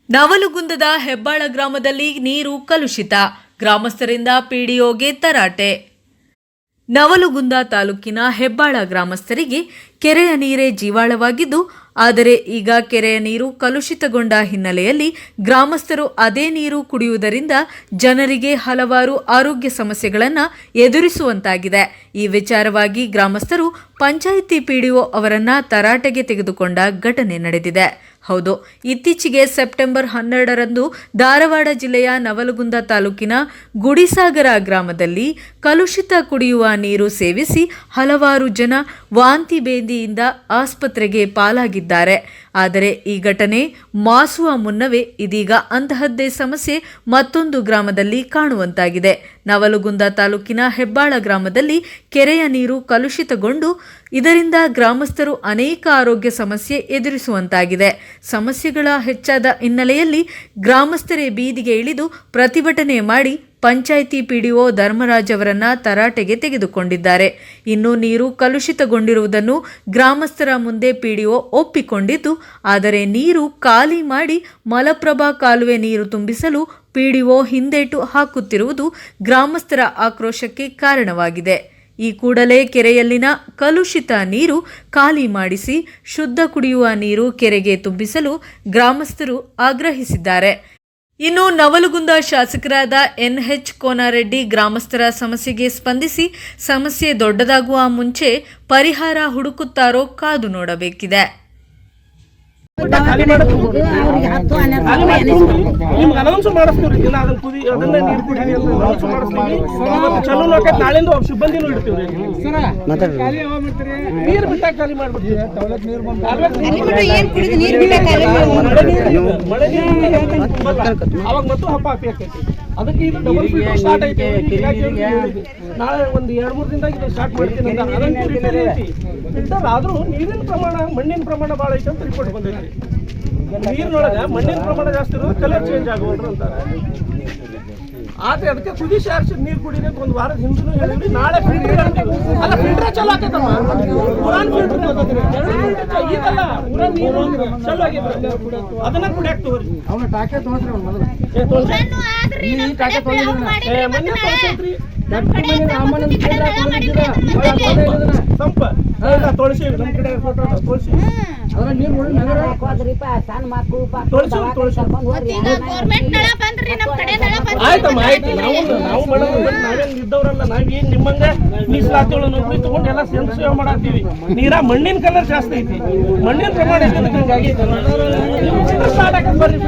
ನವಲಗುಂದದ ಹೆಬ್ಬಾಳ ಗ್ರಾಮದಲ್ಲಿ ನೀರು ಕಲುಷಿತ, ಗ್ರಾಮಸ್ಥರಿಂದ ಪಿಡಿಒಗೆ ತರಾಟೆ. ನವಲಗುಂದ ತಾಲೂಕಿನ ಹೆಬ್ಬಾಳ ಗ್ರಾಮಸ್ಥರಿಗೆ ಕೆರೆಯ ನೀರೇ ಜೀವಾಳವಾಗಿದ್ದು, ಆದರೆ ಈಗ ಕೆರೆಯ ನೀರು ಕಲುಷಿತಗೊಂಡ ಹಿನ್ನೆಲೆಯಲ್ಲಿ ಗ್ರಾಮಸ್ಥರು ಅದೇ ನೀರು ಕುಡಿಯುವುದರಿಂದ ಜನರಿಗೆ ಹಲವಾರು ಆರೋಗ್ಯ ಸಮಸ್ಯೆಗಳನ್ನು ಎದುರಿಸುವಂತಾಗಿದೆ. ಈ ವಿಚಾರವಾಗಿ ಗ್ರಾಮಸ್ಥರು ಪಂಚಾಯಿತಿ ಪಿಡಿಒ ಅವರನ್ನ ತರಾಟೆಗೆ ತೆಗೆದುಕೊಂಡ ಘಟನೆ ನಡೆದಿದೆ. ಹೌದು, ಇತ್ತೀಚೆಗೆ ಸೆಪ್ಟೆಂಬರ್ 12ರಂದು ಧಾರವಾಡ ಜಿಲ್ಲೆಯ ನವಲಗುಂದ ತಾಲೂಕಿನ ಗುಡಿಸಾಗರ ಗ್ರಾಮದಲ್ಲಿ ಕಲುಷಿತ ಕುಡಿಯುವ ನೀರು ಸೇವಿಸಿ ಹಲವಾರು ಜನ ವಾಂತಿ ಬೇದಿಯಿಂದ ಆಸ್ಪತ್ರೆಗೆ ಪಾಲಾಗಿದ್ದಾರೆ. ಆದರೆ ಈ ಘಟನೆ ಮಾಸುವ ಮುನ್ನವೇ ಇದೀಗ ಅಂತಹದ್ದೇ ಸಮಸ್ಯೆ ಮತ್ತೊಂದು ಗ್ರಾಮದಲ್ಲಿ ಕಾಣುವಂತಾಗಿದೆ. ನವಲಗುಂದ ತಾಲೂಕಿನ ಹೆಬ್ಬಾಳ ಗ್ರಾಮದಲ್ಲಿ ಕೆರೆಯ ನೀರು ಕಲುಷಿತಗೊಂಡು ಇದರಿಂದ ಗ್ರಾಮಸ್ಥರು ಅನೇಕ ಆರೋಗ್ಯ ಸಮಸ್ಯೆ ಎದುರಿಸುವಂತಾಗಿದೆ. ಸಮಸ್ಯೆಗಳ ಹೆಚ್ಚಾದ ಹಿನ್ನೆಲೆಯಲ್ಲಿ ಗ್ರಾಮಸ್ಥರೇ ಬೀದಿಗೆ ಇಳಿದು ಪ್ರತಿಭಟನೆ ಮಾಡಿ ಪಂಚಾಯಿತಿ ಪಿಡಿಒ ಧರ್ಮರಾಜ್ ಅವರನ್ನ ತರಾಟೆಗೆ ತೆಗೆದುಕೊಂಡಿದ್ದಾರೆ. ಇನ್ನು ನೀರು ಕಲುಷಿತಗೊಂಡಿರುವುದನ್ನು ಗ್ರಾಮಸ್ಥರ ಮುಂದೆ ಪಿಡಿಒ ಒಪ್ಪಿಕೊಂಡಿದ್ದು, ಆದರೆ ನೀರು ಖಾಲಿ ಮಾಡಿ ಮಲಪ್ರಭಾ ಕಾಲುವೆ ನೀರು ತುಂಬಿಸಲು ಪಿಡಿಒ ಹಿಂದೇಟು ಹಾಕುತ್ತಿರುವುದು ಗ್ರಾಮಸ್ಥರ ಆಕ್ರೋಶಕ್ಕೆ ಕಾರಣವಾಗಿದೆ. ಈ ಕೂಡಲೇ ಕೆರೆಯಲ್ಲಿನ ಕಲುಷಿತ ನೀರು ಖಾಲಿ ಮಾಡಿಸಿ ಶುದ್ಧ ಕುಡಿಯುವ ನೀರು ಕೆರೆಗೆ ತುಂಬಿಸಲು ಗ್ರಾಮಸ್ಥರು ಆಗ್ರಹಿಸಿದ್ದಾರೆ. ಇನ್ನು ನವಲಗುಂದ ಶಾಸಕರಾದ NH ಕೋನರೆಡ್ಡಿ ಗ್ರಾಮಸ್ಥರ ಸಮಸ್ಯೆಗೆ ಸ್ಪಂದಿಸಿ ಸಮಸ್ಯೆ ದೊಡ್ಡದಾಗುವ ಮುಂಚೆ ಪರಿಹಾರ ಹುಡುಕುತ್ತಾರೋ ಕಾದು ನೋಡಬೇಕಿದೆ. ಅನೌನ್ಸ್ ಮಾಡಿಸ್ತೀವಿ, ಅದನ್ನ ನೀರು ಕುಡಿರಿ ಅನೌನ್ಸ್ ಮಾಡಿಸ್ತೀವಿ. ಚಲೋ ನೋಡ್ಕೊಂಡು ನಾಳಿಂದ ಸಿಬ್ಬಂದಿನೂ ಇಡ್ತೀವಿ. ನೀರು ಬಿಟ್ಟಾಗ ಖಾಲಿ ಮಾಡ್ಬಿಡ್ತೀವಿ. ಅವಾಗ ಮತ್ತು ಹಬ್ಬ ಹಾಕೈತಿ. ಅದಕ್ಕೆ ಇದು ಡಬಲ್ ಫಿಲ್ಟರ್ ಸ್ಟಾರ್ಟ್ ಐತಿ. ನಾಳೆ ಒಂದು 2-3 ದಿನದಾಗ ಇದು ಸ್ಟಾರ್ಟ್ ಮಾಡ್ತೀನಿ ಅಂತ. ಅದನ್ನು ಫಿಲ್ಟರ್ ಆದ್ರೂ ನೀರಿನ ಪ್ರಮಾಣ ಮಣ್ಣಿನ ಪ್ರಮಾಣ ಭಾಳ ಐತೆ ಅಂತ ರಿಪೋರ್ಟ್ ಬಂದೈತಿ. ನೀರಿನೊಳಗೆ ಮಣ್ಣಿನ ಪ್ರಮಾಣ ಜಾಸ್ತಿ ಇರೋದು ಕಲರ್ ಚೇಂಜ್ ಆಗೋದ್ರು ಅಂತಾರೆ. ಆದ್ರೆ ಅದಕ್ಕೆ ಕುದಿಸಿ ಆರಿಸಿ ನೀರು ಕುಡಿದ್ರೆ ಒಂದು ವಾರದ ಹಿಂದೂ ಹೇಳಿದ್ವಿ. ನಾಳೆ ಫಿಲ್ಟರ್ ಅಲ್ಲ, ಫಿಲ್ಟರ್ ಚಲೋ ಆಕೈತಮ್ಮ. ಪುರಾನ್ ಫಿಲ್ಟರ್ ಇದಲ್ಲ, ಪುರಾನ್ ನೀರು ಚಲೋ ಆಗಿದ್ರೆ ಅದನ್ನ ಕುಡಿಯಾಕ ತಗೋರಿ. ಅವನ ಟಾಕೆ ತೊಗೊಂಡ್ರಿ ಮೊನ್ನೆ ಸಂಪ ತೊಳಸಿ ನಮ್ಮ ಕಡೆ ತೊಳಸಿ ಆಯ್ತಮ್ಮ, ಆಯ್ತು. ನಾವು ನಾವೇನ್ ಇದ್ದವ್ರಲ್ಲ, ನಾವೇನ್ ನಿಮ್ಮಂಗ ಮೀಸಲಾತಿಗಳು ನೌಕರಿ ತಗೊಂಡು ಎಲ್ಲ ಸೇವೆ ಮಾಡತ್ತೀವಿ. ನೀರ ಮಣ್ಣಿನ ಕಲರ್ ಜಾಸ್ತಿ ಐತಿ, ಮಣ್ಣಿನ ಪ್ರಮಾಣ ಬರ್ರಿ.